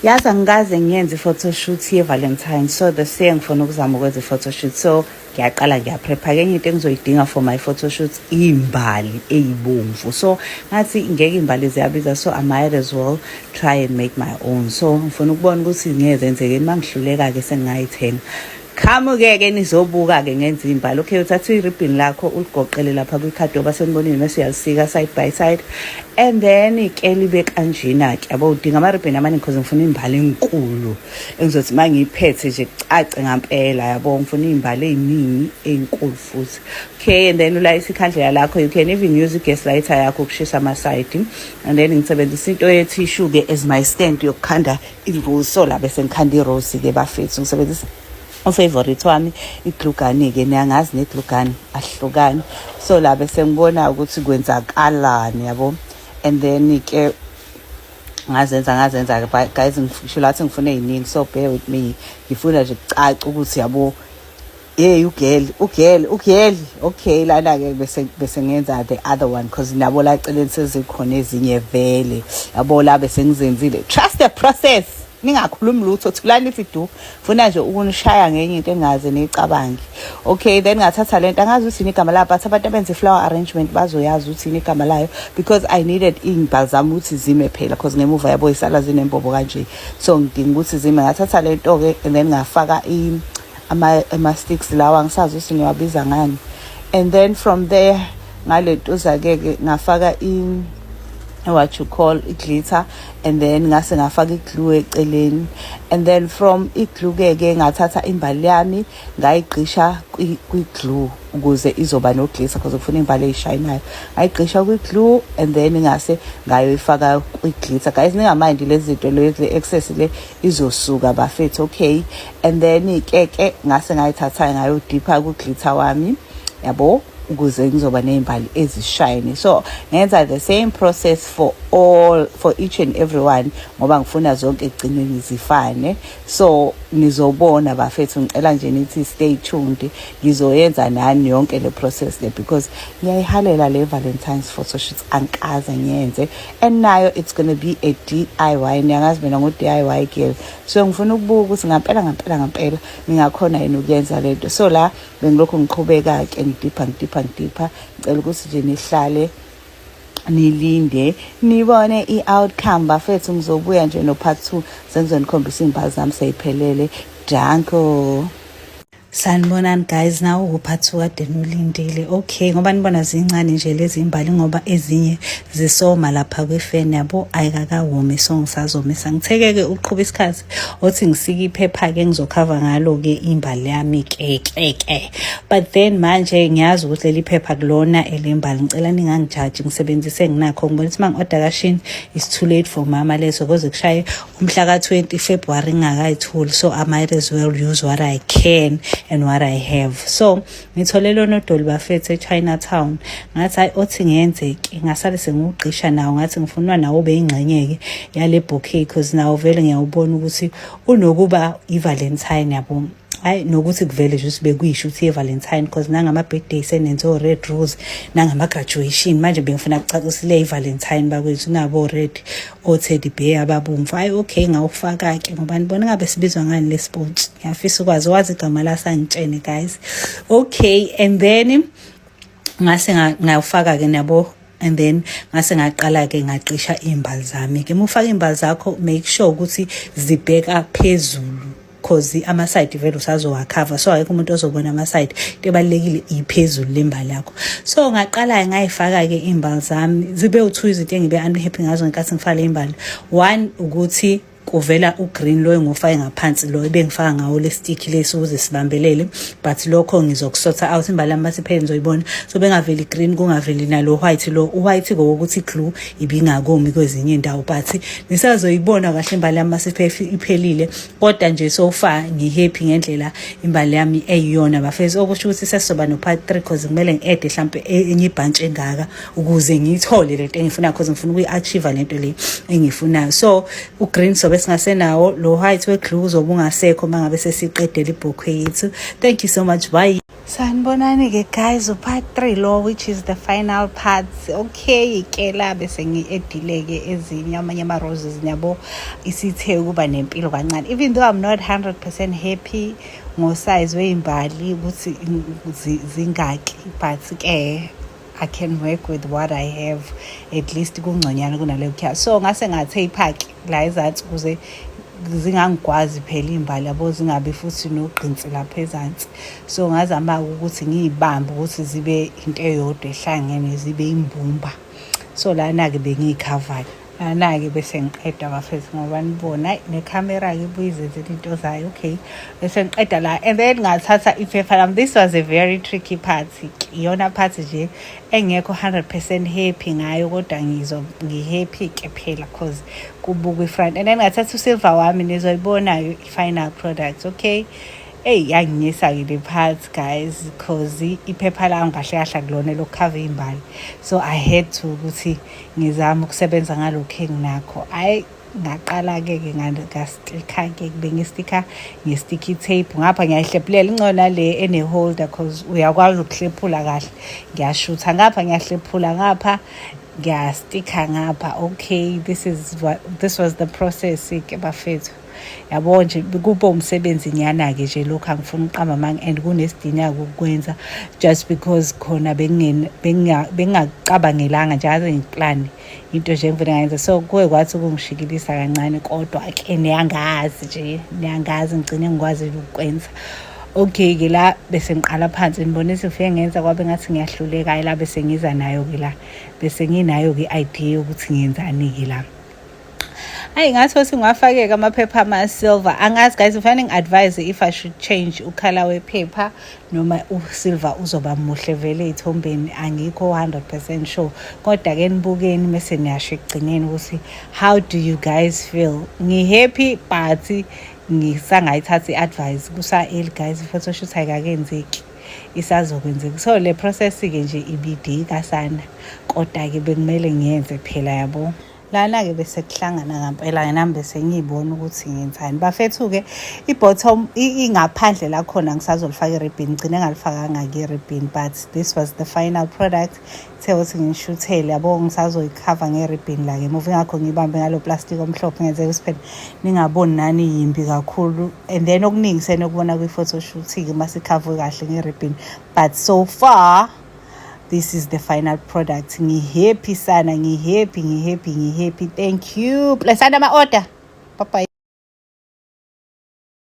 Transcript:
Yazi angikaze ngiyenze i-photoshoot ye-Valentine, so the siye ngifuna ukuzama ukwenza i-photoshoot, so ngiyaqala ngiyaprepha. Enye into engizoyidinga for my photoshoot iyimbali eyibomvu, so ngathi ngeke imbali ziyabiza, so I might as well try and make my own. So ngifuna ukubona ukuthi ngiyezenzekeni, uma ngihluleka-ke sengingayithenga. Khamuke-ke nizobuka-ke ngenza imbali. Okay, uthatha i-ribbon lakho uligoqele lapha kwikhadoba senibonile, mase uyalisika side by side, and then-ke libe kanjena-ke yabo. Udinga ama-ribbon amaningi because ngifuna imbali enkulu engizothi uma ngiyiphethe nje cace ngampela yabo. Ngifuna iy'mbali ey'ningi ey'nkulu futhi. Okay, and then ulayisa ikhandlela lakho. You can even use i-gas lighter yakho ukushisa ama-side, and then ngisebenzisa into ye-tissue-ke as my stand yokukhanda i-rose. So la bese ngikhanda i-rose-ke bafethu, ngisebenzisa ufavorite wami i-glue gun-ke. Niyangazi ne-glue gun ahlukani, so la bese ngibona ukuthi kwenzakalani yabo. And then-ke ngazenza guys, ngisho lathi ngifuna ey'ningi, so bear with me. Ngifuna nje kucaca ukuthi yabo, hey ugeli. Okay, lana-ke bese ngenza the other one because nabo la eceleni sezikhona ezinye vele yabo. La bese ngizenzile, trust the process, ningakhulumi lutho, thulani ithi du. Funa nje ukunishaya ngenye into engaze niyicabangi. Okay, then ngathatha lento, angazi ukuthi igama layo, but abantu abenza flower arrangement bazoyazi ukuthi igama layo, because I needed iy'mbali zami ukuthi zime phela because ngemuva yabo isala zinembobo kanje, so ngidinga ukuthi zime. Ngathatha lento-ke and then ngafaka ama-sticks lawa, angisazi ukuthi ngiwabiza ngani. And then from there ngalentuza-ke ngafaka what you call i-glitter, and then ngase ngafaka i-glue eceleni. And then from i-glue-ke ngathatha imbali yami ngayigqisha kwi-glue ukuze izoba no-glitter because ufuna imbali eyishayinayo. Ngayigqisha kwi-glue and then ngase ngayoyifaka kwi-glitter. Guys, ningamindi lezi zinto le-excess le izosuka bafethu. Okay, and then-ke ngase ngayithatha ngayodipha ku-glitter wami yabo, ukuze ngizoba ney'mbali ezishayini. So ngenza the same process for each and every one ngoba ngifuna zonke ekugcineni zifane. So nizobona bafethu, ngicela nje nithi stay tuned, ngizoyenza nani yonke le process le because ngiyayihalela le Valentine's photoshoots, angikaze ngiyenze, and nayo it's gonna be a DIY. Niyangazi mina ngu-DIY girl, so ngifuna ukubuka ukuthi ngampela ngingakhona yini ukuyenza lento. So la bengilokhu ngiqhubeka-ke ngidipha. Ngicela ukuthi nje nihlale nilinde nibone i-outcome bafethu. Ngizobuya nje no-part 2 sengizonikhombisa iy'mbali zami seyiphelele. Danko. Sanibonani guys, nawo uphathi kade nolindile. Okay, ngoba nibona zincane nje lezi imbali ngoba ezinye zisoma lapha kwefeni yabo, ayikakawomi, so ngisazomisa. Ngitheke-ke uqhubha isikhathi othi ngisika iphepha-ke ngizokhava ngalo-ke imbali yami ke. But then manje ngiyazi ukuthi leli phepha kulona elembali, ngicela ningangijaji ngisebenzise nginakho. Ngibona ukuthi uma ngi-order kashini it's too late for mama leso kuze kushaye umhla ka-20 February ngingakayitholi, so I might as well use what I can and what I have. So ngithole lona odoli bafethu eChinatown, ngathi hayi othi ngiyenzeke ngasale sengiwugqisha nawo, ngathi ngifuna nawo ube ingxenye-ke yale bouquet because nawo vele ngiyawubona ukuthi unokuba i-Valentine yabo. Hayi nokuthi kuvele nje ukuthi bekuyishuthi ye-Valentine because nangama-birthday senenze o-red rose, nangama-graduation. Manje bengifuna ukucacisile i-Valentine bakwethu nabo-red o-teddy bear ababomvu. Hayi okay, ngawufaka-ke ngoba nibona ngabe sibizwa ngani le-sports. Ngiyafisa ukwazi wazi igama lasangitshene guys. Okay, and then ngase ngawufaka-ke nabo, and then ngase ngaqala-ke ngaqisha iy'mbali zami-ke. Uma ufaka iy'mbali zakho make sure ukuthi zibheka phezulu because ama-side vele usazowakhava, so akekho umuntu ozobona ama-side. Into ebalulekile iphezulu lembali yakho. So ngaqala-ke ngayifaka-ke iy'mbali zami zibe u-2 izinto engibe unhappy ngazo ngenkathi ngifaka le mbali. One ukuthi kuvela ugreen lo engofake ngaphansi, lo ebengifaka ngawo le stick lesi ukuze sibambelele, but lokho ngizokusotha out. Imbali yami bathi phela nizoyibona, so bengaveli green kungaveli nalo white. Lo white ngokuthi glue ibingakomi kwezinye indawo, but nisazoyibona kahle imbali yami masiphelile. Kodwa nje so far ngihappy ngendlela imbali yami eyiyona bafethu, okusho ukuthi sesizoba no part 3 because kumele ngi-add mhlambe enye ibhantshi engaka ukuze ngiyithole lento engifuna, because ngifuna ukuyi-achieve lento le engiyifunayo. So ugreen sobe singasenawo, lo white we glue uzobe ungasekho mangabe sesiqedela ibouquet yethu. Thank you so much, bye. Sanibonani-ke guys, part 3 lo, which is the final part. Okay ke la bese ngi-edile-ke ezinye amanye ama-roses yabo isithe ukuba nempilo kancane, even though I'm not 100% happy ngosize weyimbali ukuthi zingaki, but ke I can work with what I have, at least kungconyana kunaleyo kya. So ngase ngathe iphaki la ezansi ukuze zingangikwazi phela imbali yabo zingabe futhi nogqinsi lapha ezansi. So ngazama ukuthi ngiyibambe ukuthi zibe into eyodwa ehlangene, zibe imbumba. So lana-ke bengiyicovered. Lana-ke bese ngiqeda bafethu ngoba nibona necamera-ke ibuyizenzela into zayo. Okay, bese ngiqeda la and then ngathatha iphepha lami. This was a very tricky part. Iyona part nje engekho 100% happy ngayo, kodwa ngi-happy ke phela cause kubuka ifront. And then ngathatha usilver wami nizoyibonayo i-final product. Okay, yanginyisa-ke le part guys, cause iphepha lami kahle kahle akulona lokukhava imbali. So I had to ukuthi ngizame ukusebenza ngalokho enginakho. Ngaqala-ke ngastika-ke bengistika nge-sticky tape ngapha, ngiyayihlephulela ingcona le ene-holder cause uyakwazi ukuhlephula kahle. Ngiyashutha ngapha, ngiyahlephula ngapha, ngiyastika ngapha. Okay, this was the process-ke bafethu. Yabo nje kuba umsebenzi nyana-ke nje lokhu, angifuna uqamba amanga and kunesidinga ukukwenza just because khona bengingacabangelanga nje aze ngiplan into nje engivele ngayenza. So kuwe kwathi ukungishikilisa kancane, kodwa-ke niyangazi ngigcine ngikwazile ukukwenza. Okay-ke la bese ngiqala phansi nibonisa ngifike ngenza kwabe ngathi ngiyahluleka, la bese ngiza nayo-ke la bese nginayo-ke i-idea yokuthi ngiyenzani-ke la. Ngathi ngwafake-ke amaphepha ama-silver. Angazi guys, kufanele ngi-advise if I should change ukhala wephepha noma usilver uzoba muhle vele ey'thombeni. Angikho 100% sure, kodwa-ke nibukeni mese niyasho ekugcineni ukuthi how do you guys feel. Ngi-happy but ngisangayithathi i-advice kusa-early guys, i-photoshoot ayikakenzeki, isazokwenzeka. So le process-ke nje ibidika sana, kodwa-ke bekumele ngiyenze phela yabo. Lana-ke bese kuhlangana ngampela nami bese ngiyibona ukuthi ngiyenzani bafethu-ke. I-bottom ingaphandle lakhona ngisazolifaka i-ribbon, ngigcine ngalifakanga-ke i-ribbon, but this was the final product. Ithe ukuthi ngishuthele yabo, ngisazoyikhava nge-ribbon la ngemuva, ingakho ngibambe ngalo plastic omhlophe ngenzeka ukuthi phela ningaboni nani yimbi kakhulu. And then okuningi senokubona kwi-photoshoot-ke masikhavwe kahle nge-ribbon, but so far this is the final product. Ngi-happy sana, ngi-happy. Thank you. Blessana ma-order. Bye-bye.